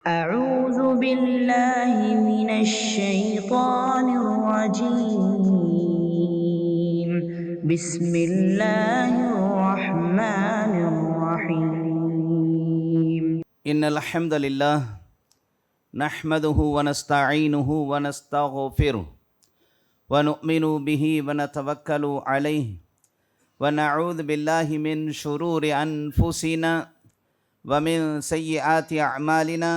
أعوذ بالله من الشيطان الرجيم بسم الله الرحمن الرحيم إن الحمد لله نحمده ونستعينه ونستغفره ونؤمن به ونتوكل عليه ونعوذ بالله من شرور أنفسنا ومن سيئات أعمالنا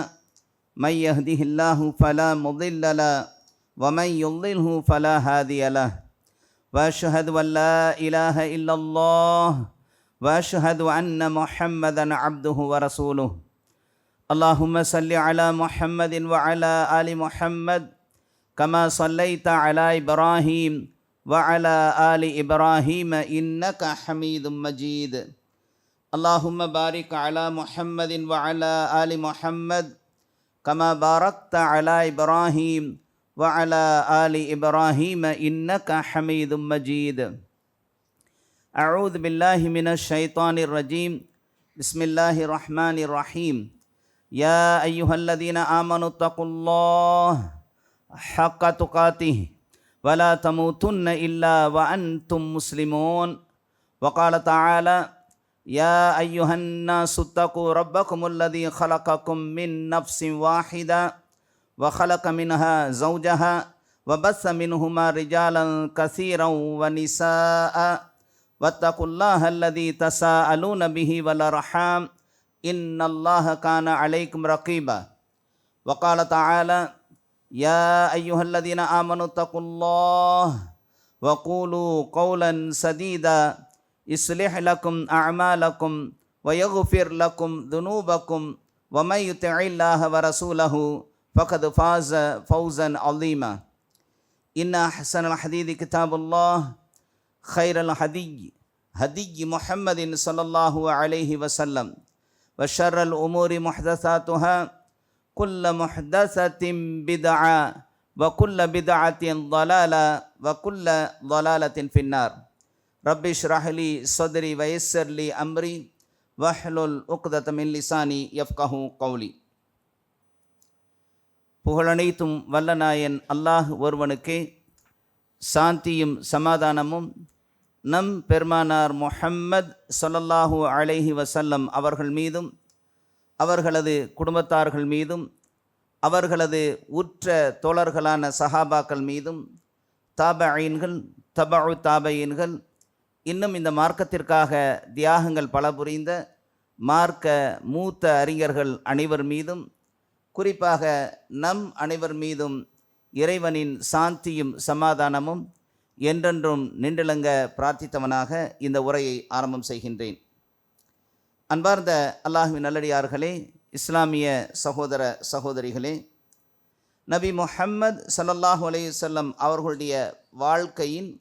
من يهده الله فلا مضل له ومن يضلله فلا هادي له وأشهد أن لا إله إلا الله وأشهد أن محمدا عبده ورسوله اللهم صل على محمد وعلى آل محمد كما صليت على إبراهيم وعلى آل إبراهيم إنك حميد مجيد اللهم بارك على محمد وعلى آل محمد كما باركت على إبراهيم وعلى آل إبراهيم إنك حميد مجيد أعوذ بالله من الشيطان الرجيم بسم الله الرحمن الرحيم يا أيها الذين آمنوا اتقوا الله حق تقاته ولا تموتن إلا وأنتم مسلمون وقال تعالى يا أيها الناس اتقوا ربكم الذي خلقكم من نفس واحدة وخلق منها زوجها وبث منهما رجالا كثيرا ونساء واتقوا الله الذي تساءلون به والأرحام إن الله كان عليكم رقيبا وقال تعالى يا أيها الذين آمنوا اتقوا الله وقولوا قولا سديدا يصلح لكم أعمالكم ويغفر لكم ذنوبكم ومن يطع الله ورسوله فقد فاز فوزا عظيما إن أحسن الحديث كتاب الله خير الهدي هدي محمد صلى الله عليه وسلم وشر الأمور محدثاتها كل محدثة بدعة وكل بدعة ضلالة وكل ضلالة في النار رب اشرح لي صدري ويسر لي أمري واحلل عقدة من لساني يفقهوا قولي. புகழனைத்தும் வல்லநாயன் அல்லாஹ் ஒருவனுக்கே சாந்தியும் சமாதானமும் நம் பெருமானார் முஹம்மத் ஸல்லல்லாஹு அலைஹி வஸல்லம் அவர்கள் மீதும் அவர்களது குடும்பத்தார்கள் மீதும் அவர்களது உற்ற தோழர்களான சஹாபாக்கள் மீதும் தாபஈன்கள் தபஉ தாபஈன்கள் இன்னும் இந்த மார்க்கத்திற்காக தியாகங்கள் பல புரிந்த மார்க்க மூத்த அறிஞர்கள் அனைவர் மீதும் குறிப்பாக நம் அனைவர் மீதும் இறைவனின் சாந்தியும் சமாதானமும் என்றென்றும் நின்றிலங்க பிரார்த்தித்தவனாக இந்த உரையை ஆரம்பம் செய்கின்றேன். அன்பார்ந்த அல்லாஹ்வின் நல்லடியார்களே, இஸ்லாமிய சகோதர சகோதரிகளே, நபி முஹம்மது ஸல்லல்லாஹு அலைஹி வஸல்லம் அவர்களுடைய வாழ்க்கையின்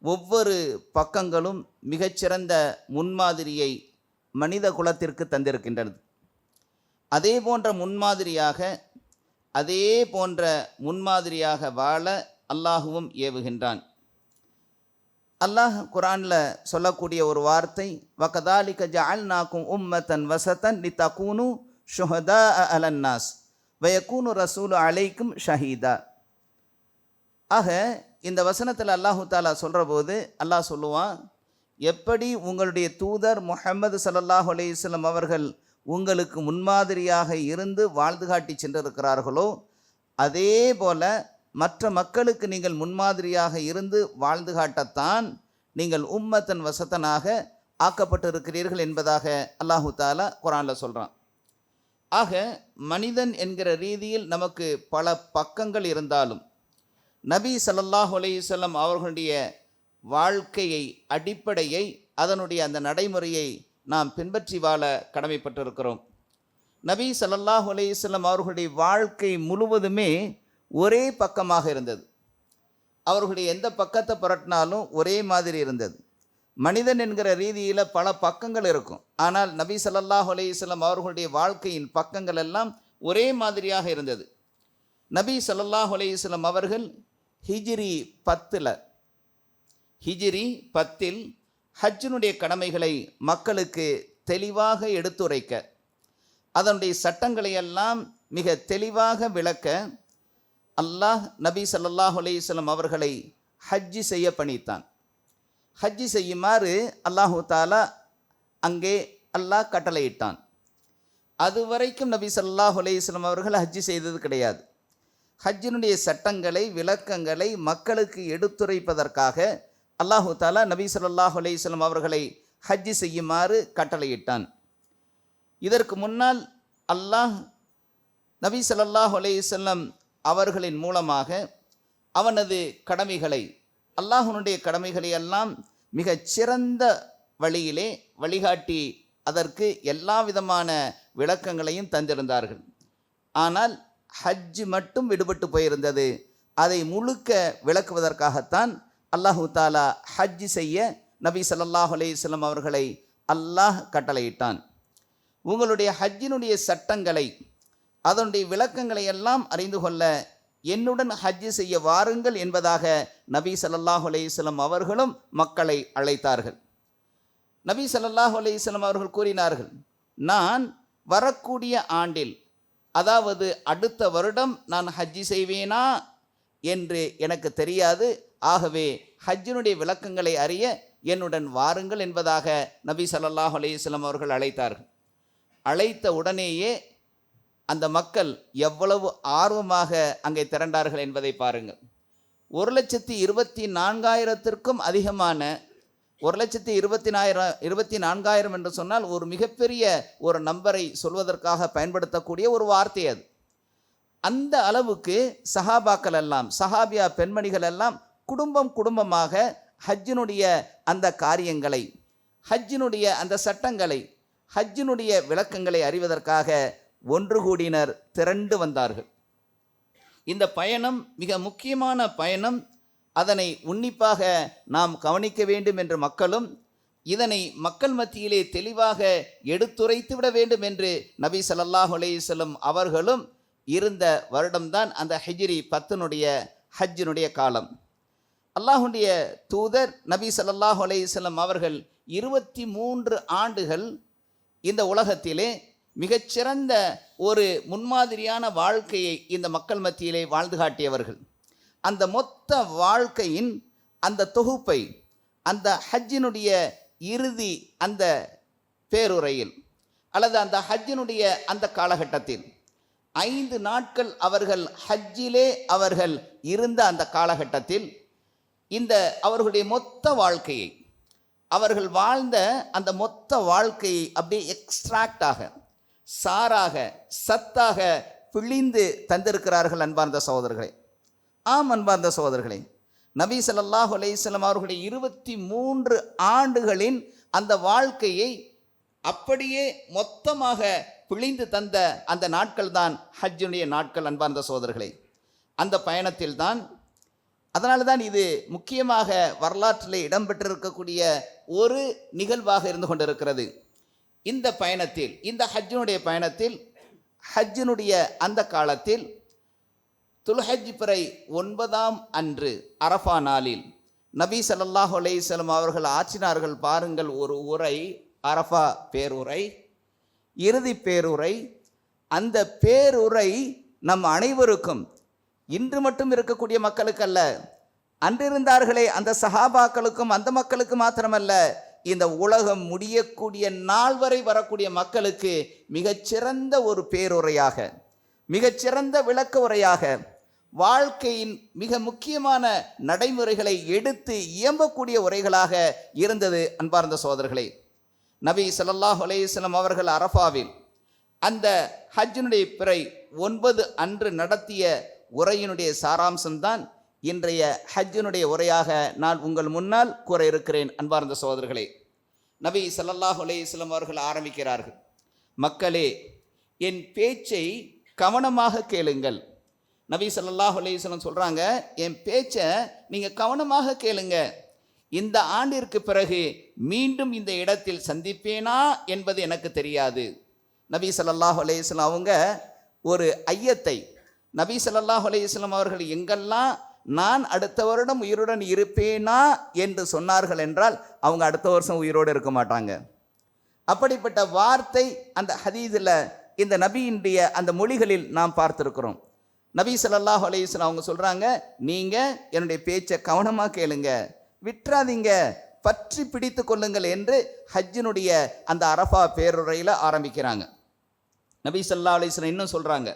ஒவ்வொரு பக்கங்களும் மிகச்சிறந்த முன்மாதிரியை மனித குலத்திற்கு தந்திருக்கின்றது. அதே போன்ற முன்மாதிரியாக வாழ அல்லாஹுவும் ஏவுகின்றான். அல்லாஹ் குர்ஆனில் சொல்லக்கூடிய ஒரு வார்த்தை, வகதாலிக ஜஅல்நாக்கும் உம்மத்தன் வஸதன் லிதகூனு ஷுஹதாஅ அலன்னாஸ் வயகூனு ரசூலு அலைக்கும் ஷஹீதா. ஆக இந்த வசனத்தில் அல்லாஹு தாலா சொல்கிற போது அல்லாஹ் சொல்லுவான், எப்படி உங்களுடைய தூதர் முஹம்மது ஸல்லல்லாஹு அலைஹி வஸல்லம் அவர்கள் உங்களுக்கு முன்மாதிரியாக இருந்து வாழ்ந்து காட்டி சென்றிருக்கிறார்களோ அதே போல மற்ற மக்களுக்கு நீங்கள் முன்மாதிரியாக இருந்து வாழ்ந்து காட்டத்தான் நீங்கள் உம்மத்தன் வசத்தனாக ஆக்கப்பட்டிருக்கிறீர்கள் என்பதாக அல்லாஹு தாலா குர்ஆனில் சொல்கிறான். ஆக மனிதன் என்கிற ரீதியில் நமக்கு பல பக்கங்கள் இருந்தாலும் நபி ஸல்லல்லாஹு அலைஹி வஸல்லம் அவர்களுடைய வாழ்க்கையை அடிப்படையை அதனுடைய அந்த நடைமுறையை நாம் பின்பற்றி வாழ கடமைப்பட்டிருக்கிறோம். நபி ஸல்லல்லாஹு அலைஹி வஸல்லம் அவர்களுடைய வாழ்க்கை முழுவதுமே ஒரே பக்கமாக இருந்தது. அவர்களுடைய எந்த பக்கத்தை புரட்டினாலும் ஒரே மாதிரி இருந்தது. மனிதன் என்கிற ரீதியில் பல பக்கங்கள் இருக்கும், ஆனால் நபி ஸல்லல்லாஹு அலைஹி வஸல்லம் அவர்களுடைய வாழ்க்கையின் பக்கங்கள் எல்லாம் ஒரே மாதிரியாக இருந்தது. நபி ஸல்லல்லாஹு அலைஹி வஸல்லம் அவர்கள் ஹிஜ்ரி 10 ஹஜ்ஜினுடைய கடமைகளை மக்களுக்கு தெளிவாக எடுத்துரைக்க, அதனுடைய சட்டங்களை எல்லாம் மிக தெளிவாக விளக்க அல்லாஹ் நபி ஸல்லல்லாஹு அலைஹி வஸல்லம் அவர்களை ஹஜ்ஜி செய்ய பணித்தான். ஹஜ்ஜி செய்யுமாறு அல்லாஹு தாலா அங்கே அல்லாஹ் கட்டளையிட்டான். அதுவரைக்கும் நபி ஸல்லல்லாஹு அலைஹி வஸல்லம் அவர்கள் ஹஜ்ஜி செய்தது கிடையாது. ஹஜ்ஜினுடைய சட்டங்களை விளக்கங்களை மக்களுக்கு எடுத்துரைப்பதற்காக அல்லாஹு தாலா நபி ஸல்லல்லாஹு அலைஹி வஸல்லம் அவர்களை ஹஜ்ஜி செய்யுமாறு கட்டளையிட்டான். இதற்கு முன்னால் அல்லாஹ் நபி ஸல்லல்லாஹு அலைஹி வஸல்லம் அவர்களின் மூலமாக அவனது கடமைகளை, அல்லாஹ்வுடைய கடமைகளை எல்லாம் மிகச் சிறந்த வழியிலே வழிகாட்டி அதற்கு எல்லா விதமான விளக்கங்களையும் தந்திருந்தார்கள். ஆனால் ஹஜ் மட்டும் விடுபட்டு போயிருந்தது. அதை முழுக்க விளக்குவதற்காகத்தான் அல்லாஹு தாலா ஹஜ் செய்ய நபி ஸல்லல்லாஹு அலைஹி வஸல்லம் அவர்களை அல்லாஹ் கட்டளையிட்டான். உங்களுடைய ஹஜ்ஜினுடைய சட்டங்களை அதனுடைய விளக்கங்களை எல்லாம் அறிந்து கொள்ள என்னுடன் ஹஜ் செய்ய வாருங்கள் என்பதாக நபி ஸல்லல்லாஹு அலைஹி வஸல்லம் அவர்களும் மக்களை அழைத்தார்கள். நபி ஸல்லல்லாஹு அலைஹி வஸல்லம் அவர்கள் கூறினார்கள், நான் வரக்கூடிய ஆண்டில், அதாவது அடுத்த வருடம் நான் ஹஜ்ஜி செய்வேனா என்று எனக்கு தெரியாது. ஆகவே ஹஜ்ஜினுடைய விளக்கங்களை அறிய என்னுடன் வாருங்கள் என்பதாக நபி ஸல்லல்லாஹு அலைஹி வஸல்லம் அவர்கள் அழைத்தார்கள். அழைத்த உடனேயே அந்த மக்கள் எவ்வளவு ஆர்வமாக அங்கே திரண்டார்கள் என்பதை பாருங்கள். 1,24,000 அதிகமான 1,24,000 என்று சொன்னால் ஒரு மிகப்பெரிய ஒரு நம்பரை சொல்வதற்காக பயன்படுத்தக்கூடிய ஒரு வார்த்தை அது. அந்த அளவுக்கு சஹாபாக்கள் எல்லாம், சஹாபியா பெண்மணிகள் எல்லாம் குடும்பமாக ஹஜ்ஜினுடைய அந்த காரியங்களை, ஹஜ்ஜினுடைய அந்த சட்டங்களை, ஹஜ்ஜினுடைய விளக்கங்களை அறிவதற்காக ஒன்று கூடினர், திரண்டு வந்தார்கள். இந்த பயணம் மிக முக்கியமான பயணம். அதனை உன்னிப்பாக நாம் கவனிக்க வேண்டும் என்று மக்களும், இதனை மக்கள் மத்தியிலே தெளிவாக எடுத்துரைத்து விட வேண்டும் என்று நபி ஸல்லல்லாஹு அலைஹி வஸல்லம் அவர்களும் இருந்த வருடம்தான் அந்த ஹிஜ்ரி 10 ஹஜ்ஜினுடைய காலம். அல்லாஹ்வுடைய தூதர் நபி ஸல்லல்லாஹு அலைஹி வஸல்லம் அவர்கள் 23 ஆண்டுகள் இந்த உலகத்திலே மிகச்சிறந்த ஒரு முன்மாதிரியான வாழ்க்கையை இந்த மக்கள் மத்தியிலே வாழ்ந்து காட்டியவர்கள். அந்த மொத்த வாழ்க்கையின் அந்த தொகுப்பை அந்த ஹஜ்ஜினுடைய இறுதி அந்த பேருரையில் அல்லது அந்த ஹஜ்ஜினுடைய அந்த காலகட்டத்தில் 5 நாட்கள் அவர்கள் ஹஜ்ஜிலே அவர்கள் இருந்த அந்த காலகட்டத்தில் இந்த அவர்களுடைய மொத்த வாழ்க்கையை, அவர்கள் வாழ்ந்த அந்த மொத்த வாழ்க்கையை அப்படியே எக்ஸ்ட்ராக்டாக, சாராக, சத்தாக பிழிந்து தந்திருக்கிறார்கள். அன்பார்ந்த சகோதரர்களே, ஆம் அன்பார்ந்த சகோதரர்களே, நபி ஸல்லல்லாஹு அலைஹி வஸல்லம் அவர்களுடைய 23 ஆண்டுகளின் அந்த வாழ்க்கையை அப்படியே மொத்தமாக பிழிந்து தந்த அந்த நாட்கள் தான் ஹஜ்ஜுடைய நாட்கள். அன்பார்ந்த சகோதரர்களே, அந்த பயணத்தில் தான், அதனால தான் இது முக்கியமாக வரலாற்றில் இடம்பெற்றிருக்கக்கூடிய ஒரு நிகழ்வாக இருந்து கொண்டிருக்கிறது. இந்த பயணத்தில், இந்த ஹஜ்ஜினுடைய பயணத்தில், ஹஜ்ஜினுடைய அந்த காலத்தில் துல்ஹஜ் பிறை 9ஆம் அன்று அரஃபா நாளில் நபி ஸல்லல்லாஹு அலைஹி வஸல்லம் அவர்கள் ஆற்றினார்கள். பாருங்கள், ஒரு உரை, அரஃபா பேருரை, இறுதி பேருரை. அந்த பேருரை நம் அனைவருக்கும், இன்று மட்டும் இருக்கக்கூடிய மக்களுக்கு அல்ல, அன்றிருந்தார்களே அந்த சஹாபாக்களுக்கும் அந்த மக்களுக்கு மாத்திரமல்ல, இந்த உலகம் முடியக்கூடிய நாள் வரை வரக்கூடிய மக்களுக்கு மிகச்சிறந்த ஒரு பேருரையாக, மிகச்சிறந்த விளக்க உரையாக, வாழ்க்கையின் மிக முக்கியமான நடைமுறைகளை எடுத்து இயம்பக்கூடிய உரைகளாக இருந்தது. அன்பார்ந்த சகோதரர்களே, நபி ஸல்லல்லாஹு அலைஹி வஸல்லம் அவர்கள் அரஃபாவில் அந்த ஹஜ்ஜினுடைய பிறை 9 அன்று நடத்திய உரையினுடைய சாராம்சம்தான் இன்றைய ஹஜ்ஜினுடைய உரையாக நான் உங்கள் முன்னால் கூற இருக்கிறேன். அன்பார்ந்த சகோதரர்களே, நபி ஸல்லல்லாஹு அலைஹி வஸல்லம் அவர்கள் ஆரம்பிக்கிறார்கள், மக்களே என் பேச்சை கவனமாக கேளுங்கள். நபி ஸல்லல்லாஹு அலைஹி வஸல்லம் சொல்கிறாங்க, என் பேச்சை நீங்கள் கவனமாக கேளுங்க. இந்த ஆண்டிற்கு பிறகு மீண்டும் இந்த இடத்தில் சந்திப்பேனா என்பது எனக்கு தெரியாது. நபி ஸல்லல்லாஹு அலைஹி வஸல்லம் அவங்க ஒரு ஐயத்தை, நபி ஸல்லல்லாஹு அலைஹி வஸல்லம் அவர்கள் எங்கெல்லாம் நான் அடுத்த வருடம் உயிருடன் இருப்பேனா என்று சொன்னார்கள் என்றால் அவங்க அடுத்த வருஷம் உயிரோடு இருக்க மாட்டாங்க. அப்படிப்பட்ட வார்த்தை அந்த ஹதீஸில் இந்த நபியினுடைய அந்த மொழிகளில் நாம் பார்த்திருக்கிறோம். நபி ஸல்லல்லாஹு அலைஹி வஸல்லம் அவங்க சொல்றாங்க, நீங்க என்னுடைய பேச்சை கவனமா கேளுங்க, விட்டுறாதீங்க, பற்றி பிடித்து கொள்ளுங்கள் என்று ஹஜ்ஜினுடைய அந்த அரஃபா பேருரையில் ஆரம்பிக்கிறாங்க. நபி ஸல்லல்லாஹு அலைஹி வஸல்லம் இன்னும் சொல்றாங்க,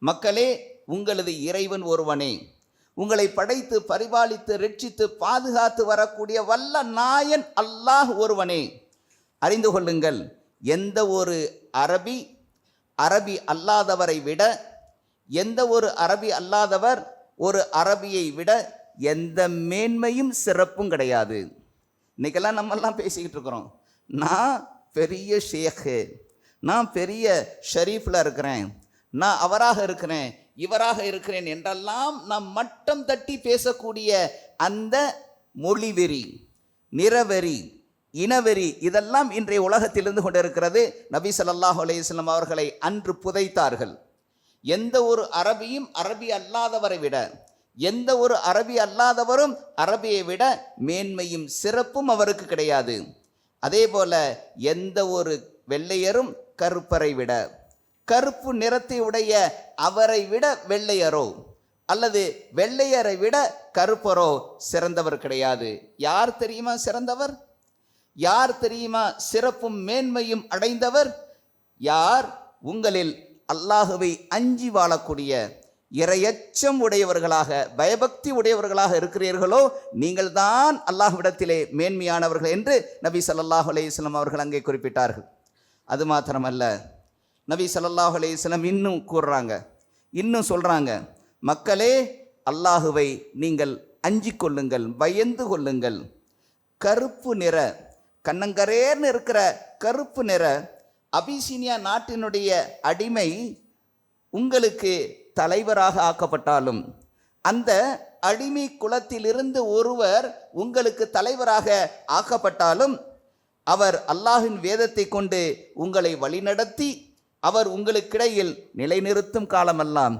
மக்களே, உங்களது இறைவன் ஒருவனே, உங்களை படைத்து பரிபாலித்து ரட்சித்து பாதுகாத்து வரக்கூடிய வல்ல நாயன் அல்லாஹ் ஒருவனே. அறிந்து கொள்ளுங்கள், எந்த ஒரு அரபி அல்லாதவரை விட, எந்த ஒரு அரபி அல்லாதவர் ஒரு அரபியை விட எந்த மேன்மையும் சிறப்பும் கிடையாது. இன்னைக்கெல்லாம் நம்மெல்லாம் பேசிக்கிட்டு இருக்கிறோம், நான் பெரிய ஷேக்கு, நான் பெரிய ஷரீஃபில் இருக்கிறேன், நான் அவராக இருக்கிறேன், இவராக இருக்கிறேன் என்றெல்லாம் நாம் மட்டம் தட்டி பேசக்கூடிய அந்த மொழிவெறி, நிறவெறி, இனவெறி இதெல்லாம் இன்றைய உலகத்திலிருந்து கொண்டிருக்கிறது. நபி ஸல்லல்லாஹு அலைஹி வஸல்லம் அவர்களை அன்று புதைத்தார்கள். எந்த ஒரு அரபியும் அரபி அல்லாதவரை விட, எந்த ஒரு அரபி அல்லாதவரும் அரபியை விட மேன்மையும் சிறப்பும் அவருக்கு கிடையாது. அதே போல எந்த ஒரு வெள்ளையரும் கருப்பரை விட, கருப்பு நிறத்தை உடைய அவரை விட வெள்ளையரோ அல்லது வெள்ளையரை விட கருப்பரோ சிறந்தவர் கிடையாது. யார் தெரியுமா சிறந்தவர்? யார் தெரியுமா சிறப்பும் மேன்மையும் அடைந்தவர்? யார் உங்களில் அல்லாஹுவை அஞ்சி வாழக்கூடிய இறையச்சம் உடையவர்களாக, பயபக்தி உடையவர்களாக இருக்கிறீர்களோ நீங்கள் தான் அல்லாஹ்விடத்திலே மேன்மையானவர்கள் என்று நபி ஸல்லல்லாஹு அலைஹி வஸல்லம் அவர்கள் அங்கே குறிப்பிட்டார்கள். அது மாத்திரமல்ல, நபி ஸல்லல்லாஹு அலைஹி வஸல்லம் இன்னும் கூறுறாங்க, இன்னும் சொல்றாங்க, மக்களே, அல்லாஹுவை நீங்கள் அஞ்சி கொள்ளுங்கள், பயந்து கொள்ளுங்கள். கருப்பு நிற, கண்ணங்கரேர்னு இருக்கிற கருப்பு நிற அபிசீனியா நாட்டினுடைய அடிமை உங்களுக்கு தலைவராக ஆக்கப்பட்டாலும், அந்த அடிமை குலத்திலிருந்து ஒருவர் உங்களுக்கு தலைவராக ஆக்கப்பட்டாலும், அவர் அல்லாஹ்வின் வேதத்தை கொண்டு உங்களை வழிநடத்தி அவர் உங்களுக்கிடையில் நிலைநிறுத்தும் காலமெல்லாம்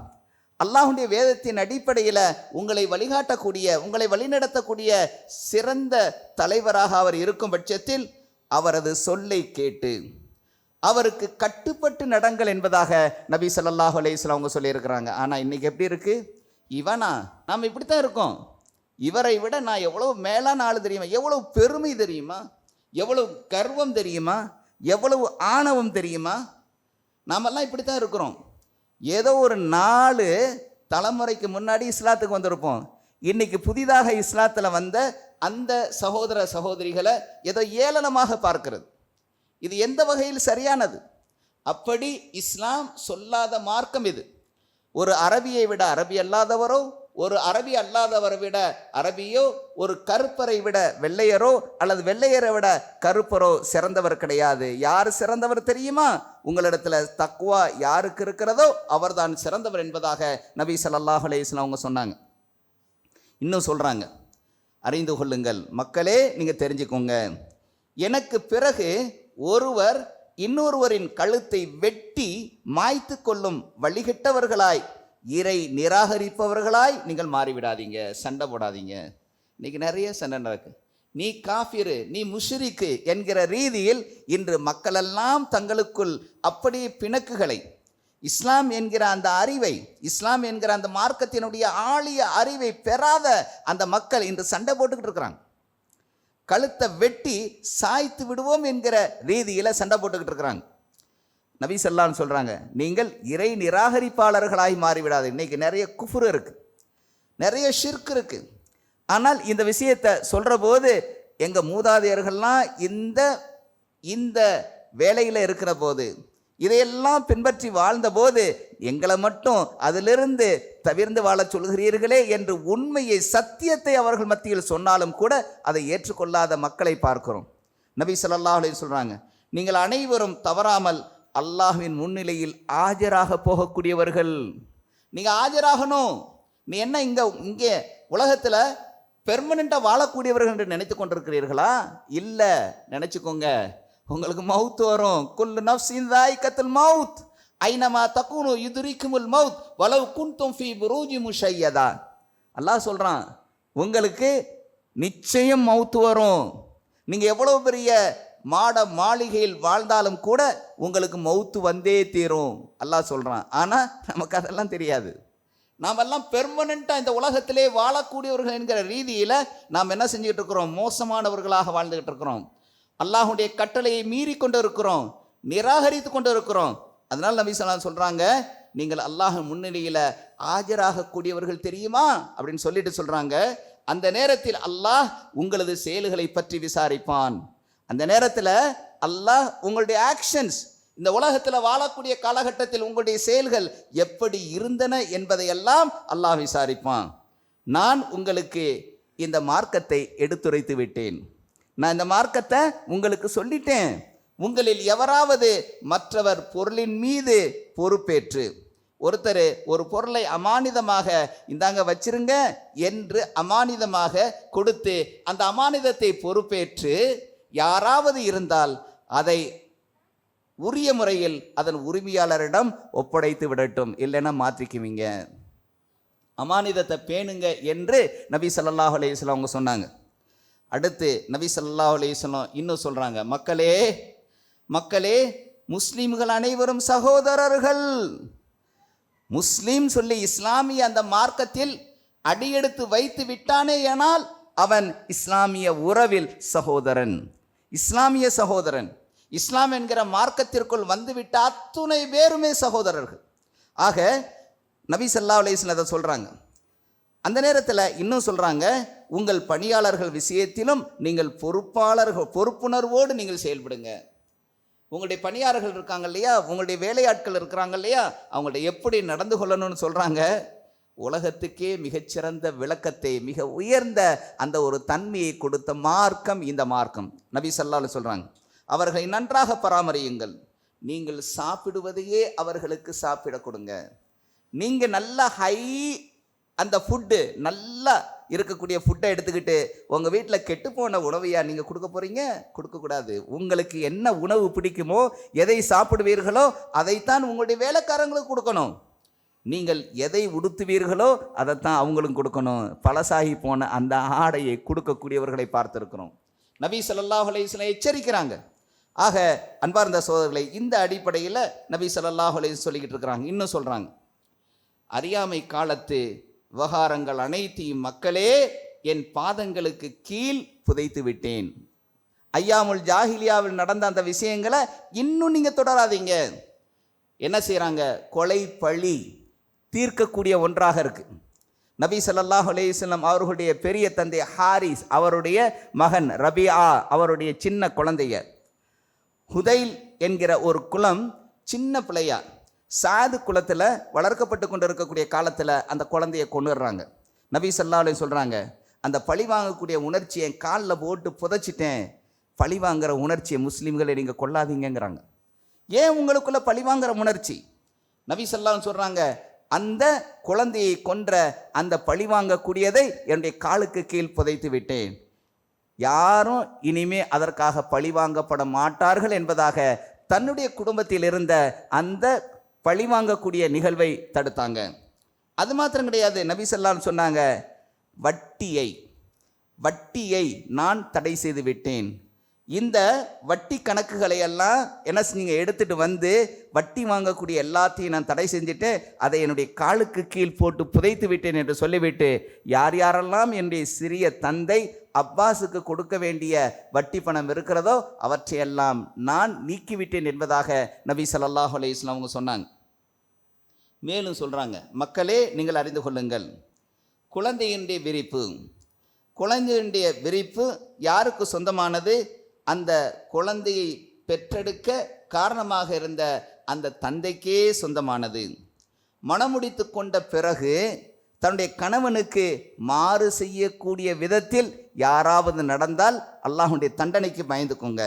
அல்லாஹ்வுடைய வேதத்தின் அடிப்படையில் உங்களை வழிகாட்டக்கூடிய, உங்களை வழிநடத்தக்கூடிய சிறந்த தலைவராக அவர் இருக்கும் பட்சத்தில் அவரது சொல்லை கேட்டு அவருக்கு கட்டுப்பட்டு நடங்கள் என்பதாக நபி ஸல்லல்லாஹு அலைஹி வஸல்லம் அவங்க சொல்லியிருக்கிறாங்க. ஆனால் இன்னைக்கு எப்படி இருக்கு? இவனா, நாம் இப்படி தான் இருக்கோம், இவரை விட நான் எவ்வளோ மேலான ஆள் தெரியுமா, எவ்வளவு பெருமை தெரியுமா, எவ்வளவு கர்வம் தெரியுமா, எவ்வளவு ஆணவம் தெரியுமா, நாமெல்லாம் இப்படி தான் இருக்கிறோம். ஏதோ ஒரு 4 தலைமுறைக்கு முன்னாடி இஸ்லாத்துக்கு வந்திருப்போம். இன்னைக்கு புதிதாக இஸ்லாத்தில் வந்த அந்த சகோதர சகோதரிகளை ஏதோ ஏளனமாக பார்க்கிறது. இது எந்த வகையில் சரியானது? அப்படி இஸ்லாம் சொல்லாத மார்க்கம் இது. ஒரு அரபியை விட அரபி அல்லாதவரோ, ஒரு அரபி அல்லாதவரை விட அரபியோ, ஒரு கருப்பரை விட வெள்ளையரோ அல்லது வெள்ளையரை விட கருப்பரோ சிறந்தவர் கிடையாது. யார் சிறந்தவர் தெரியுமா? உங்களிடத்துல தக்வா யாருக்கு இருக்கிறதோ அவர்தான் சிறந்தவர் என்பதாக நபி ஸல்லல்லாஹு அலைஹி வஸல்லம் அவங்க சொன்னாங்க. இன்னும் சொல்றாங்க, அறிந்து கொள்ளுங்கள் மக்களே, நீங்க தெரிஞ்சுக்கோங்க, எனக்கு பிறகு ஒருவர் இன்னொருவரின் கழுத்தை வெட்டி மாய்த்து கொள்ளும் வழிகட்டவர்களாய், இறை நிராகரிப்பவர்களாய் நீங்கள் மாறிவிடாதீங்க, சண்டை போடாதீங்க. இன்னைக்கு நிறைய சண்டை நடக்கு. நீ காஃபிரு, நீ முஷ்ரிக்கு என்கிற ரீதியில் இன்று மக்களெல்லாம் தங்களுக்குள் அப்படியே பிணக்குகளை, இஸ்லாம் என்கிற அந்த அறிவை, இஸ்லாம் என்கிற அந்த மார்க்கத்தினுடைய ஆழிய அறிவை பெறாத அந்த மக்கள் இன்று சண்டை போட்டுக்கிட்டு இருக்கிறாங்க. கழுத்தை வெட்டி சாய்த்து விடுவோம் என்கிற ரீதியில் சண்டை போட்டுக்கிட்டு இருக்கிறாங்க. நபி ஸல்லல்லாஹு சொல்கிறாங்க, நீங்கள் இறை நிராகரிப்பாளர்களாய் மாறிவிடாது. இன்னைக்கு நிறைய குஃப்ர் இருக்குது, நிறைய ஷிர்க் இருக்குது. ஆனால் இந்த விஷயத்தை சொல்கிற போது எங்கள் மூதாதையர்கள்லாம் இந்த வேலையில் இருக்கிற போது, இதையெல்லாம் பின்பற்றி வாழ்ந்த போது எங்களை மட்டும் அதிலிருந்து தவிர்ந்து வாழ சொல்கிறீர்களே என்று உண்மையை, சத்தியத்தை அவர்கள் மத்தியில் சொன்னாலும் கூட அதை ஏற்றுக்கொள்ளாத மக்களை பார்க்கிறோம். நபி ஸல்லல்லாஹு அலைஹி சொல்கிறாங்க, நீங்கள் அனைவரும் தவறாமல் அல்லாஹ்வின் முன்னிலையில் ஆஜராக போகக்கூடியவர்கள். நீங்கள் ஆஜராகணும். நீ என்ன இங்கே உலகத்தில் பெர்மனெண்ட்டாக வாழக்கூடியவர்கள் என்று நினைத்து கொண்டிருக்கிறீர்களா? இல்லை, நினச்சிக்கோங்க, உங்களுக்கு மவுத் வரும். குல்லு நஃப்ஸின் ذائقத்துல் மவுத் ஐனமா தகுனு யுத்ரிக்குமுல் மவுத் வலவ் குன்தும் ஃபீ புரூஜி முஷய்யதா. அல்லாஹ் சொல்கிறான், உங்களுக்கு நிச்சயம் மவுத் வரும். நீங்கள் எவ்வளோ பெரிய மாட மாளிகையில் வாழ்ந்தாலும் கூட உங்களுக்கு மௌத்து வந்தே தீரும் அல்லாஹ் சொல்கிறான். ஆனால் நமக்கு அதெல்லாம் தெரியாது. நாமெல்லாம் பெர்மனண்ட்டாக இந்த உலகத்திலே வாழக்கூடியவர்கள் என்கிற ரீதியில் நாம் என்ன செஞ்சுக்கிட்டு இருக்கிறோம்? மோசமானவர்களாக வாழ்ந்துக்கிட்டு இருக்கிறோம். அல்லாஹுடைய கட்டளையை மீறி கொண்டு இருக்கிறோம், நிராகரித்து கொண்டு இருக்கிறோம். அதனால் நபி ஸல்லல்லாஹு அலைஹி வஸல்லம் சொல்கிறாங்க, நீங்கள் அல்லாஹ் முன்னிலையில் ஆஜராகக்கூடியவர்கள் தெரியுமா அப்படின்னு சொல்லிட்டு சொல்கிறாங்க. அந்த நேரத்தில் அல்லாஹ் உங்களது செயல்களை பற்றி விசாரிப்பான். அந்த நேரத்தில் அல்லாஹ் உங்களுடைய ஆக்ஷன்ஸ், இந்த உலகத்தில் வாழக்கூடிய காலகட்டத்தில் உங்களுடைய செயல்கள் எப்படி இருந்தன என்பதையெல்லாம் அல்லாஹ் விசாரிப்பான். நான் உங்களுக்கு இந்த மார்க்கத்தை எடுத்துரைத்து விட்டேன், நான் இந்த மார்க்கத்தை உங்களுக்கு சொல்லிட்டேன். உங்களில் எவராவது மற்றவர் பொருளின் மீது பொறுப்பேற்று, ஒருத்தர் ஒரு பொருளை அமானிதமாக இந்தாங்க வச்சிருங்க என்று அமானிதமாக கொடுத்து அந்த அமானிதத்தை பொறுப்பேற்று யாராவது இருந்தால் அதை உரிய முறையில் அதன் உரிமையாளரிடம் ஒப்படைத்து விடட்டும், இல்லைன்னா மாற்றிக்குவீங்க. அமானிதத்தை பேணுங்க என்று நபி ஸல்லல்லாஹு அலைஹி வஸல்லம் அவங்க சொன்னாங்க. அடுத்து நபி ஸல்லல்லாஹு அலைஹி வஸல்லம் இன்னும் சொல்கிறாங்க, மக்களே மக்களே முஸ்லீம்கள் அனைவரும் சகோதரர்கள். முஸ்லீம் சொல்லி இஸ்லாமிய அந்த மார்க்கத்தில் அடியெடுத்து வைத்து விட்டானேயானால் அவன் இஸ்லாமிய உறவில் சகோதரன், இஸ்லாமிய சகோதரன். இஸ்லாம் என்கிற மார்க்கத்திற்குள் வந்துவிட்ட அத்துணை பேருமே சகோதரர்கள். ஆக நபி ஸல்லல்லாஹு அலைஹி வஸல்லம் அதை சொல்கிறாங்க. அந்த நேரத்தில் இன்னும் சொல்கிறாங்க, உங்கள் பணியாளர்கள் விஷயத்திலும் நீங்கள் பொறுப்புணர்வோடு நீங்கள் செயல்படுங்க. உங்களுடைய பணியாளர்கள் இருக்காங்க இல்லையா, உங்களுடைய வேலையாட்கள் இருக்கிறாங்க இல்லையா, அவங்கள்ட்ட எப்படி நடந்து கொள்ளணும்னு சொல்கிறாங்க. உலகத்துக்கே மிகச்சிறந்த விளக்கத்தை, மிக உயர்ந்த அந்த ஒரு தன்மையை கொடுத்த மார்க்கம் இந்த மார்க்கம். நபி ஸல்லல்லாஹு அலைஹி வஸல்லம் சொல்கிறாங்க, அவர்களை நன்றாக பராமரியுங்கள். நீங்கள் சாப்பிடுவதையே அவர்களுக்கு சாப்பிட கொடுங்க. நீங்கள் நல்ல ஹை அந்த ஃபுட்டு நல்லா இருக்கக்கூடிய ஃபுட்டை எடுத்துக்கிட்டு உங்கள் வீட்டில் கெட்டுப்போன உணவையா நீங்கள் கொடுக்க போகிறீங்க? கொடுக்கக்கூடாது. உங்களுக்கு என்ன உணவு பிடிக்குமோ, எதை சாப்பிடுவீர்களோ அதைத்தான் உங்களுடைய வேலைக்காரங்களுக்கு கொடுக்கணும். நீங்கள் எதை உடுத்துவீர்களோ அதைத்தான் அவங்களும் கொடுக்கணும். பழசாகி போன அந்த ஆடையை கொடுக்கக்கூடியவர்களை பார்த்துருக்கிறோம். நபி ஸல்லல்லாஹு அலைஹி வஸல்லம் எச்சரிக்கிறாங்க. ஆக அன்பார்ந்த சகோதரர்களை, இந்த அடிப்படையில் நபி ஸல்லல்லாஹு அலைஹி வஸல்லம் சொல்லிக்கிட்டு இருக்கிறாங்க. இன்னும் சொல்கிறாங்க, அறியாமை காலத்து விவகாரங்கள் அனைத்தையும் மக்களே என் பாதங்களுக்கு கீழ் புதைத்து விட்டேன். ஐயாமுல் ஜாஹிலியாவில் நடந்த அந்த விஷயங்களை இன்னும் நீங்கள் தொடராதீங்க. என்ன செய்கிறாங்க? கொலை பழி தீர்க்கக்கூடிய ஒன்றாக இருக்கு. நபி ஸல்லல்லாஹு அலைஹி வஸல்லம் அவர்களுடைய பெரிய தந்தை ஹாரிஸ், அவருடைய மகன் ரபியா, அவருடைய சின்ன குழந்தைய ஹுதைல் என்கிற ஒரு குலம், சின்ன பிள்ளையா சாது குலத்தில் வளர்க்கப்பட்டு கொண்டு இருக்கக்கூடிய காலத்தில் அந்த குழந்தையை கொண்டுடுறாங்க. நபி ஸல்லல்லாஹு அலைஹி சொல்கிறாங்க, அந்த பழி வாங்கக்கூடிய உணர்ச்சியை காலில் போட்டு புதைச்சிட்டேன். பழி வாங்குகிற உணர்ச்சியை முஸ்லீம்களை நீங்கள் கொள்ளாதீங்கிறாங்க. ஏன் உங்களுக்குள்ள பழி வாங்குகிற உணர்ச்சி? நபி ஸல்லல்லாஹு அலைஹி சொல்கிறாங்க, அந்த குழந்தையை கொன்ற அந்த பழி வாங்கக்கூடியதை என்னுடைய காலுக்கு கீழ் புதைத்து விட்டேன். யாரும் இனிமே அதற்காக பழி வாங்கப்பட மாட்டார்கள் என்பதாக தன்னுடைய குடும்பத்தில் இருந்த அந்த பழி வாங்கக்கூடிய நிகழ்வை தடுத்தாங்க. அது மாத்திரம் கிடையாது, நபி ஸல்லல்லாஹு அலைஹி சொன்னாங்க, வட்டியை நான் தடை செய்து விட்டேன். இந்த வட்டி கணக்குகளை எல்லாம் என்ன செஞ்சீங்க? எடுத்துட்டு வந்து வட்டி வாங்கக்கூடிய எல்லாத்தையும் நான் தடை செஞ்சுட்டு அதை என்னுடைய காலுக்கு கீழ் போட்டு புதைத்து விட்டேன் என்று சொல்லிவிட்டு, யார் யாரெல்லாம் என்னுடைய சிறிய தந்தை அப்பாஸுக்கு கொடுக்க வேண்டிய வட்டி பணம் இருக்கிறதோ அவற்றையெல்லாம் நான் நீக்கிவிட்டேன் என்பதாக நபி ஸல்லல்லாஹு அலைஹி வஸல்லம் அவங்க சொன்னாங்க. மேலும் சொல்கிறாங்க, மக்களே நீங்கள் அறிந்து கொள்ளுங்கள், குழந்தையினுடைய விரிப்பு யாருக்கு சொந்தமானது? அந்த குழந்தையை பெற்றெடுக்க காரணமாக இருந்த அந்த தந்தைக்கே சொந்தமானது. மணமுடித்து கொண்ட பிறகு தன்னுடைய கணவனுக்கு மாறு செய்யக்கூடிய விதத்தில் யாராவது நடந்தால் அல்லாஹ்வுடைய தண்டனைக்கு பயந்துக்கோங்க.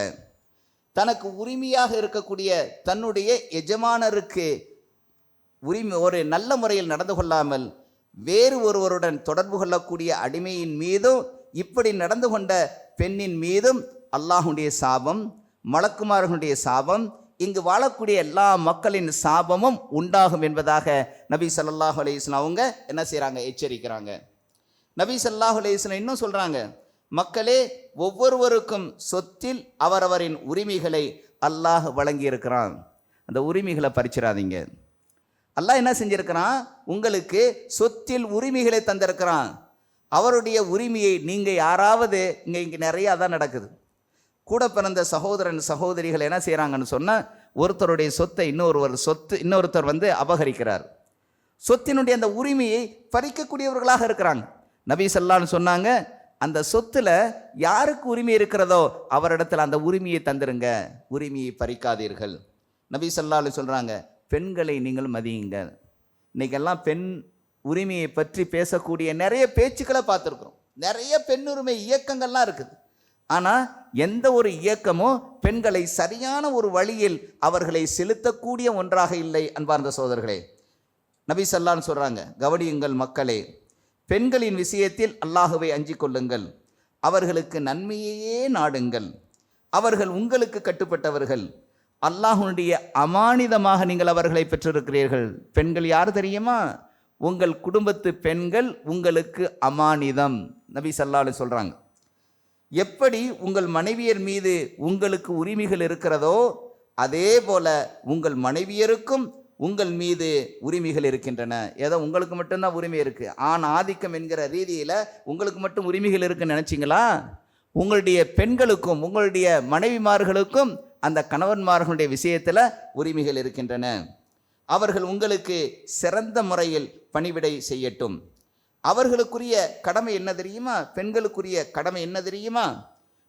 தனக்கு உரிமையாக இருக்கக்கூடிய தன்னுடைய எஜமானருக்கு ஒரு நல்ல முறையில் நடந்து கொள்ளாமல் வேறு ஒருவருடன் தொடர்பு கொள்ளக்கூடிய அடிமையின் மீதும் இப்படி நடந்து கொண்ட பெண்ணின் மீதும் அல்லாஹ்வுடைய சாபம், மலக்குமார்களுடைய சாபம், இங்கு வாழக்கூடிய எல்லா மக்களின் சாபமும் உண்டாகும் என்பதாக நபி ஸல்லல்லாஹு அலைஹி வஸல்லம் அவங்க என்ன செய்கிறாங்க? எச்சரிக்கிறாங்க. நபி ஸல்லல்லாஹு அலைஹி வஸல்லம் இன்னும் சொல்கிறாங்க, மக்களே, ஒவ்வொருவருக்கும் சொத்தில் அவரவரின் உரிமைகளை அல்லாஹ் வழங்கியிருக்கிறான். அந்த உரிமைகளை பறிச்சிடாதீங்க. அல்லாஹ் என்ன செஞ்சிருக்கிறான்? உங்களுக்கு சொத்தில் உரிமைகளை தந்திருக்கிறான். அவருடைய உரிமையை நீங்கள் யாராவது இங்கே நிறையா தான் நடக்குது. கூட பிறந்த சகோதரன் சகோதரிகள் என்ன செய்கிறாங்கன்னு சொன்னால், ஒருத்தருடைய சொத்தை இன்னொருத்தர் அபகரிக்கிறார். சொத்தினுடைய அந்த உரிமையை பறிக்கக்கூடியவர்களாக இருக்கிறாங்க. நபி ஸல்லல்லாஹு சொன்னாங்க, அந்த சொத்துல யாருக்கு உரிமை இருக்கிறதோ அவரிடத்துல அந்த உரிமையை தந்துருங்க, உரிமையை பறிக்காதீர்கள். நபி ஸல்லல்லாஹு சொல்கிறாங்க, பெண்களை நீங்கள் மதியுங்க. இன்றைக்கெல்லாம் பெண் உரிமையை பற்றி பேசக்கூடிய நிறைய பேச்சுக்களை பார்த்துருக்குறோம். நிறைய பெண் உரிமை இயக்கங்கள்லாம் இருக்குது. ஆனால் எந்த ஒரு இயக்கமும் பெண்களை சரியான ஒரு வழியில் அவர்களை செலுத்தக்கூடிய ஒன்றாக இல்லை. அன்பார்ந்த சகோதரர்களே, நபி ஸல்லல்லாஹு சொல்கிறாங்க, கவனியுங்கள் மக்களே, பெண்களின் விஷயத்தில் அல்லாஹுவை அஞ்சிக் கொள்ளுங்கள், அவர்களுக்கு நன்மையையே நாடுங்கள், அவர்கள் உங்களுக்கு கட்டுப்பட்டவர்கள், அல்லாஹ்வுடைய அமானிதமாக நீங்கள் அவர்களை பெற்றிருக்கிறீர்கள். பெண்கள் யார் தெரியுமா? உங்கள் குடும்பத்து பெண்கள் உங்களுக்கு அமானிதம். நபி ஸல்லல்லாஹு சொல்கிறாங்க, எப்படி உங்கள் மனைவியர் மீது உங்களுக்கு உரிமைகள் இருக்கிறதோ அதே போல உங்கள் மனைவியருக்கும் உங்கள் மீது உரிமைகள் இருக்கின்றன. ஏதோ உங்களுக்கு மட்டும்தான் உரிமை இருக்குது, ஆண் ஆதிக்கம் என்கிற ரீதியில் உங்களுக்கு மட்டும் உரிமைகள் இருக்குன்னு நினச்சிங்களா? உங்களுடைய பெண்களுக்கும் உங்களுடைய மனைவிமார்களுக்கும் அந்த கணவன்மார்களுடைய விஷயத்தில் உரிமைகள் இருக்கின்றன. அவர்கள் உங்களுக்கு சிறந்த முறையில் பணிவிடை செய்யட்டும். அவர்களுக்குரிய கடமை என்ன தெரியுமா? பெண்களுக்குரிய கடமை என்ன தெரியுமா?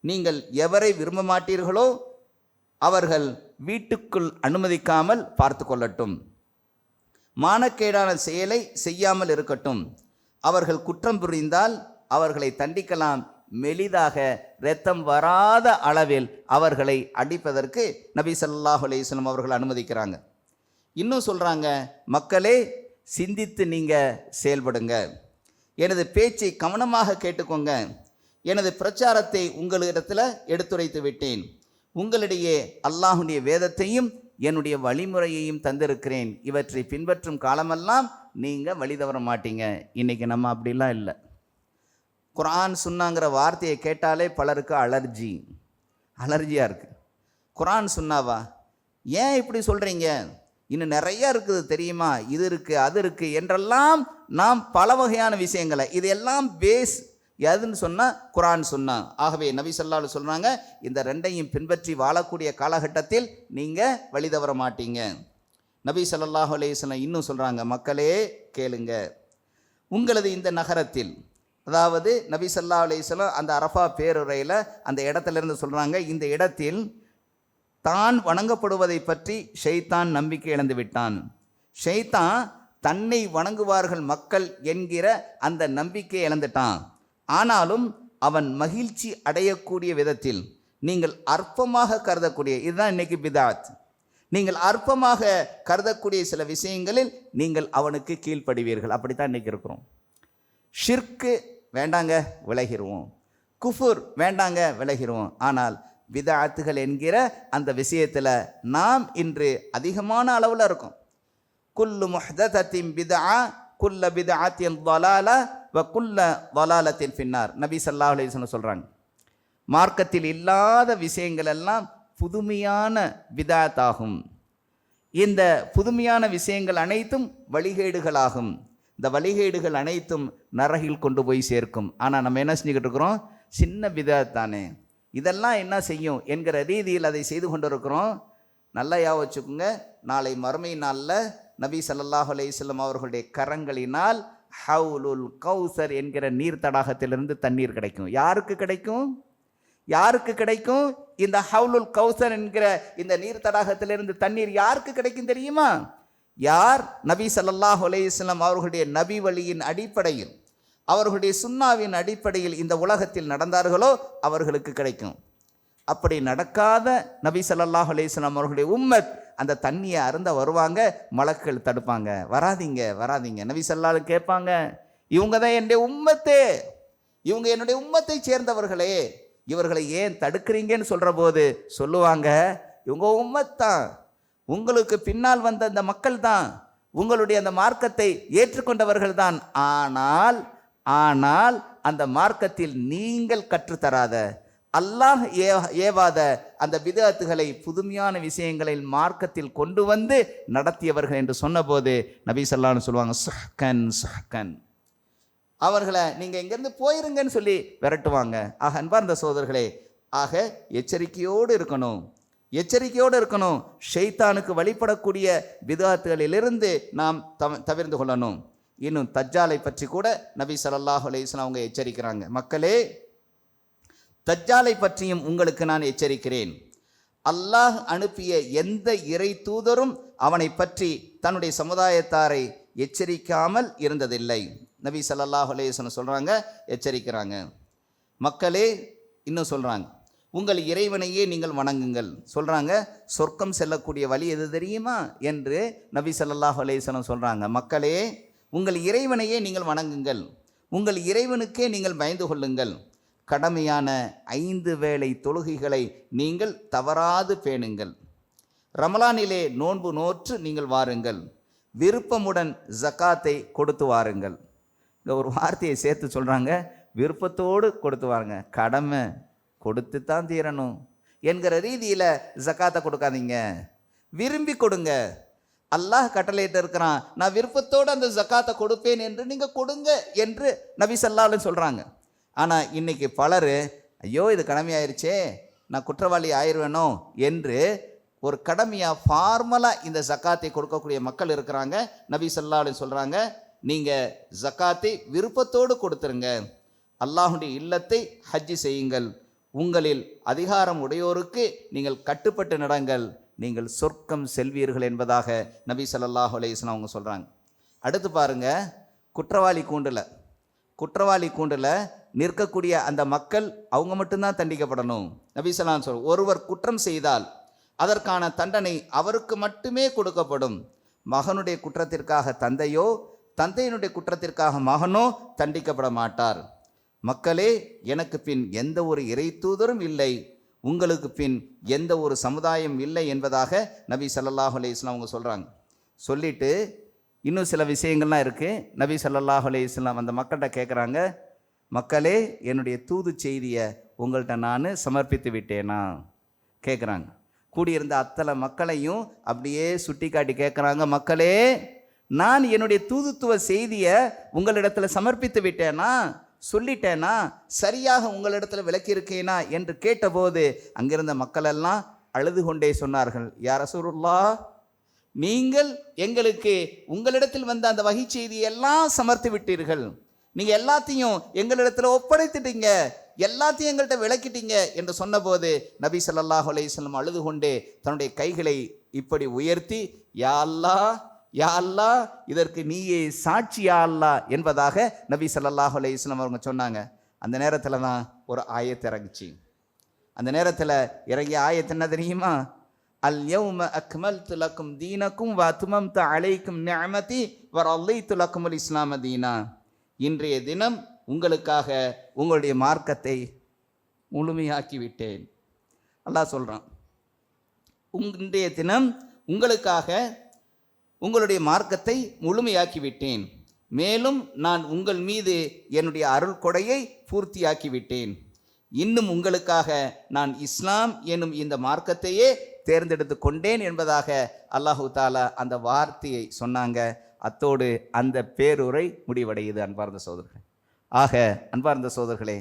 நீங்கள் எவரை விரும்ப மாட்டீர்களோ அவர்கள் வீட்டுக்குள் அனுமதிக்காமல் பார்த்து கொள்ளட்டும். மானக்கேடான செயலை செய்யாமல் இருக்கட்டும். அவர்கள் குற்றம் புரிந்தால் அவர்களை தண்டிக்கலாம். மெலிதாக இரத்தம் வராத அளவில் அவர்களை அடிப்பதற்கு நபி ஸல்லல்லாஹு அலைஹி வஸல்லம் அவர்கள் அனுமதிக்கிறாங்க. இன்னும் சொல்கிறாங்க, மக்களே சிந்தித்து நீங்கள் செயல்படுங்க. எனது பேச்சை கவனமாக கேட்டுக்கோங்க. எனது பிரச்சாரத்தை உங்களிடத்தில் எடுத்துரைத்து விட்டேன். உங்களிடையே அல்லாஹ்வுடைய வேதத்தையும் என்னுடைய வழிமுறையையும் தந்திருக்கிறேன். இவற்றை பின்பற்றும் காலமெல்லாம் நீங்கள் வழி தவற மாட்டீங்க. இன்றைக்கி நம்ம அப்படிலாம் இல்லை. குர்ஆன் சுன்னாங்கிற வார்த்தையை கேட்டாலே பலருக்கு அலர்ஜியாக இருக்குது. குர்ஆன் சுன்னாவா? ஏன் இப்படி சொல்கிறீங்க? இன்னும் நிறையா இருக்குது தெரியுமா? இது இருக்குது அது இருக்குது என்றெல்லாம் நாம் பல வகையான விஷயங்களை, இதெல்லாம் பேஸ் எதுன்னு சொன்னால் குர்ஆன் சுன்னா. ஆகவே நபி ஸல்லல்லாஹு அலைஹி சொல்கிறாங்க, இந்த ரெண்டையும் பின்பற்றி வாழக்கூடிய காலகட்டத்தில் நீங்கள் வழி தவற மாட்டீங்க. நபி ஸல்லல்லாஹு அலைஹி வஸல்லம் இன்னும் சொல்கிறாங்க, மக்களே கேளுங்க, உங்களது இந்த நகரத்தில், அதாவது நபி ஸல்லல்லாஹு அலைஹி வஸல்லம் அந்த அரஃபா பேருரையில் அந்த இடத்துலேருந்து சொல்கிறாங்க, இந்த இடத்தில் தான் வணங்கப்படுவதை பற்றி ஷைத்தான் நம்பிக்கை இழந்து விட்டான். ஷைத்தான் தன்னை வணங்குவார்கள் மக்கள் என்கிற அந்த நம்பிக்கை இழந்துட்டான். ஆனாலும் அவன் மகிழ்ச்சி அடையக்கூடிய விதத்தில் நீங்கள் அற்பமாக கருதக்கூடிய, இதுதான் இன்னைக்கு பிதாத், நீங்கள் அற்பமாக கருதக்கூடிய சில விஷயங்களில் நீங்கள் அவனுக்கு கீழ்ப்படுவீர்கள். அப்படித்தான் இன்னைக்கு இருக்கிறோம். ஷிர்க்கு வேண்டாங்க விலகிடுவோம், குஃபுர் வேண்டாங்க விலகிடுவோம். ஆனால் பிதாத்துகள் என்கிற அந்த விஷயத்தில் நாம் இன்று அதிகமான அளவில் இருக்கும். குல்லு முஹ்தஸத்தின் பிதஆ குல்ல பிதஆத்தின் ضலாலா வ குல்ல ضலாலத்தின் ஃபின்னார். நபி ஸல்லல்லாஹு அலைஹி வஸல்லம் சொல்கிறாங்க, மார்க்கத்தில் இல்லாத விஷயங்கள் எல்லாம் புதுமையான பிதாத் ஆகும். இந்த புதுமையான விஷயங்கள் அனைத்தும் வழிகேடுகளாகும். இந்த வழிகேடுகள் அனைத்தும் நரகில் கொண்டு போய் சேர்க்கும். ஆனால் நம்ம என்ன செஞ்சுக்கிட்டு இருக்கிறோம்? சின்ன பிதாத் தானே, இதெல்லாம் என்ன செய்யும் என்கிற ரீதியில் அதை செய்து கொண்டிருக்கிறோம். நல்லா யா வச்சுக்கோங்க, நாளை மறுமை நாளில் நபி ஸல்லல்லாஹு அலைஹி வஸல்லம் அவர்களுடைய கரங்களினால் ஹவுலுல் கௌசர் என்கிற நீர் தடாகத்திலிருந்து தண்ணீர் கிடைக்கும். யாருக்கு கிடைக்கும்? யாருக்கு கிடைக்கும்? இந்த ஹவுலுல் கௌசர் என்கிற இந்த நீர் தடாகத்திலிருந்து தண்ணீர் யாருக்கு கிடைக்கும் தெரியுமா? யார் நபி ஸல்லல்லாஹு அலைஹி வஸல்லம் அவர்களுடைய நபி வழியின் அடிப்படையில், அவர்களுடைய சுன்னாவின் அடிப்படையில் இந்த உலகத்தில் நடந்தார்களோ அவர்களுக்கு கிடைக்கும். அப்படி நடக்காத நபி ஸல்லல்லாஹு அலைஹி வஸல்லம் அவர்களுடைய உம்மத் அந்த தண்ணியை அருந்த வருவாங்க, மலக்குகள் தடுப்பாங்க, வராதிங்க வராதிங்க. நபி ஸல்லல்லாஹு கேட்பாங்க, இவங்க தான் என்னுடைய உம்மத்தே, இவங்க என்னுடைய உம்மத்தை சேர்ந்தவர்களே, இவர்களை ஏன் தடுக்கிறீங்கன்னு சொல்கிற போது சொல்லுவாங்க, இவங்க உம்மத் தான், உங்களுக்கு பின்னால் வந்த அந்த மக்கள் தான், உங்களுடைய அந்த மார்க்கத்தை ஏற்றுக்கொண்டவர்கள் தான். ஆனால் ஆனால் அந்த மார்க்கத்தில் நீங்கள் கற்றுத்தராத, அல்லாஹ் ஏவாத அந்த பிதஅத்துகளை, புதுமையான விஷயங்களை மார்க்கத்தில் கொண்டு வந்து நடத்தியவர்கள் என்று சொன்னபோது நபி ஸல்லல்லாஹு அலைஹி வஸல்லம் சொல்லுவாங்க, சுஹ்கன் சுஹ்கன், அவர்களை நீங்கள் இங்கேருந்து போயிருங்கன்னு சொல்லி விரட்டுவாங்க. ஆக அன்பார்ந்த சகோதரர்களே, ஆக எச்சரிக்கையோடு இருக்கணும், எச்சரிக்கையோடு இருக்கணும். ஷைத்தானுக்கு வழிபடக்கூடிய பிதஅத்துகளிலிருந்து நாம் தவிர்ந்து கொள்ளணும். இன்னும் தஜ்ஜாலை பற்றி கூட நபி ஸல்லல்லாஹு அலைஹி வஸல்லம் அவங்க எச்சரிக்கிறாங்க, மக்களே தஜ்ஜாலை பற்றியும் உங்களுக்கு நான் எச்சரிக்கிறேன். அல்லாஹ் அனுப்பிய எந்த இறை தூதரும் அவனை பற்றி தன்னுடைய சமுதாயத்தாரை எச்சரிக்காமல் இருந்ததில்லை. நபி ஸல்லல்லாஹு அலைஹி வஸல்லம் சொல்கிறாங்க, எச்சரிக்கிறாங்க. மக்களே இன்னும் சொல்கிறாங்க, உங்கள் இறைவனையே நீங்கள் வணங்குங்கள். சொல்கிறாங்க, சொர்க்கம் செல்லக்கூடிய வழி எது தெரியுமா என்று நபி ஸல்லல்லாஹு அலைஹி வஸல்லம் சொல்கிறாங்க. மக்களே உங்கள் இறைவனையே நீங்கள் வணங்குங்கள், உங்கள் இறைவனுக்கே நீங்கள் பயந்து கொள்ளுங்கள், கடமையான 5 வேளை தொழுகைகளை நீங்கள் தவறாது பேணுங்கள், ரமலானிலே நோன்பு நோற்று நீங்கள் வாருங்கள், விருப்பமுடன் ஜக்காத்தை கொடுத்து வாருங்கள். இங்கே ஒரு வார்த்தையை சேர்த்து சொல்கிறாங்க, விருப்பத்தோடு கொடுத்து வாருங்க, கடமை கொடுத்து தான் தீரணும் என்கிற ரீதியில் ஜக்காத்தை கொடுக்காதீங்க, விரும்பி கொடுங்க. அல்லாஹ் கட்டளையிட்டு இருக்கிறான், நான் விருப்பத்தோடு அந்த ஜக்காத்தை கொடுப்பேன் என்று நீங்கள் கொடுங்க என்று நபி ஸல்லல்லாஹு அலைஹி வஸல்லம் சொல்கிறாங்க. ஆனால் இன்றைக்கி பலர், ஐயோ இது கடமையாயிருச்சே, நான் குற்றவாளி ஆயிடுவேனோ என்று ஒரு கடமையாக ஃபார்மலாக இந்த ஜக்காத்தை கொடுக்கக்கூடிய மக்கள் இருக்கிறாங்க. நபி ஸல்லல்லாஹு அலைஹி வஸல்லம் சொல்கிறாங்க, நீங்கள் ஜக்காத்தை விருப்பத்தோடு கொடுத்துருங்க, அல்லாஹுடைய இல்லத்தை ஹஜ்ஜி செய்யுங்கள், உங்களில் அதிகாரம் உடையோருக்கு நீங்கள் கட்டுப்பட்டு நடங்கள், நீங்கள் சொர்க்கம் செல்வீர்கள் என்பதாக நபி ஸல்லல்லாஹு அலைஹி வஸல்லம் அவங்க சொல்கிறாங்க. அடுத்து பாருங்கள், குற்றவாளி கூண்டில் நிற்கக்கூடிய அந்த மக்கள் அவங்க மட்டும்தான் தண்டிக்கப்படணும். நபி ஸல்லல்லாஹு அலைஹி வஸல்லம் ஒருவர் குற்றம் செய்தால் அதற்கான தண்டனை அவருக்கு மட்டுமே கொடுக்கப்படும். மகனுடைய குற்றத்திற்காக தந்தையோ, தந்தையினுடைய குற்றத்திற்காக மகனோ தண்டிக்கப்பட மாட்டார். மக்களே எனக்கு பின் எந்த ஒரு இறை தூதரும் இல்லை, உங்களுக்கு பின் எந்த ஒரு சமுதாயம் இல்லை என்பதாக நபி ஸல்லல்லாஹு அலைஹி வஸல்லம் அவங்க சொல்கிறாங்க. சொல்லிட்டு இன்னும் சில விஷயங்கள்லாம் இருக்குது. நபி ஸல்லல்லாஹு அலைஹி வஸல்லம் அந்த மக்கள்கிட்ட கேட்குறாங்க, மக்களே என்னுடைய தூது செய்தியை உங்கள்கிட்ட நான் சமர்ப்பித்து விட்டேனா கேட்குறாங்க. கூடியிருந்த அத்தனை மக்களையும் அப்படியே சுட்டி காட்டி கேட்குறாங்க, மக்களே நான் என்னுடைய தூதுத்துவ செய்தியை உங்களிடத்தில் சமர்ப்பித்து விட்டேனா, சொல்லிட்டேனா, சரியாக உங்களிடத்தில் விளக்கியிருக்கேனா என்று கேட்டபோது அங்கிருந்த மக்களெல்லாம் அழுது கொண்டே சொன்னார்கள், யா ரசூலுல்லாஹ், நீங்கள் எங்களுக்கு உங்களிடத்தில் வந்த அந்த வகை செய்தியெல்லாம் சமர்த்து விட்டீர்கள், நீங்கள் எல்லாத்தையும் எங்களிடத்தில் ஒப்படைத்துட்டீங்க, எல்லாத்தையும் எங்கள்கிட்ட விளக்கிட்டீங்க என்று சொன்னபோது நபி ஸல்லல்லாஹு அலைஹி வஸல்லம் அழுது கொண்டே தன்னுடைய கைகளை இப்படி உயர்த்தி, யா அல்லாஹ், யா அல்லாஹ், இதற்கு நீயே சாட்சி யா அல்லாஹ் என்பதாக நபி ஸல்லல்லாஹு அலைஹி வஸல்லம் அவங்க சொன்னாங்க. அந்த நேரத்தில் தான் ஒரு ஆயத்து இறங்குச்சு. அந்த நேரத்தில் இறங்கிய ஆயத்து என்ன தெரியுமா? அல் யௌம அக்மல்து லக்கும் தீனக்கும் வ அத்மம்து அலைக்கும் நிஅமதி வ ரضيت லக்கும் அல் இஸ்லாம தீனா. இன்றைய தினம் உங்களுக்காக உங்களுடைய மார்க்கத்தை முழுமையாக்கி விட்டேன். அல்லாஹ் சொல்கிறான், இன்றைய தினம் உங்களுக்காக உங்களுடைய மார்க்கத்தை முழுமையாக்கி விட்டேன், மேலும் நான் உங்கள் மீது என்னுடைய அருள் கொடையை பூர்த்தியாக்கி விட்டேன், இன்னும் உங்களுக்காக நான் இஸ்லாம் என்னும் இந்த மார்க்கத்தையே தேர்ந்தெடுத்து கொண்டேன் என்பதாக அல்லாஹு தாலா அந்த வார்த்தையை சொன்னாங்க. அத்தோடு அந்த பேருரை முடிவடையுது. அன்பார்ந்த சகோதரர்களே, ஆக அன்பார்ந்த சகோதரர்களே,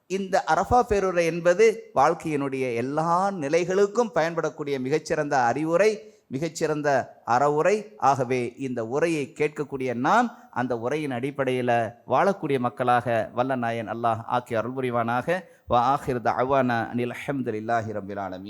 இந்த அரஃபா பேருரை என்பது வாழ்க்கையினுடைய எல்லா நிலைகளுக்கும் பயன்படக்கூடிய மிகச்சிறந்த அறிவுரை, மிகச்சிறந்த அறவுரை. ஆகவே இந்த உரையை கேட்கக்கூடிய நாம் அந்த உரையின் அடிப்படையில் வாழக்கூடிய மக்களாக வல்ல நாயன் அல்லாஹ் ஆக்கி அருள் புரிவானாக. வ ஆகிர் தஅவானா அனில் ஹம்துலில்லாஹி ரப்பில் ஆலமீன்.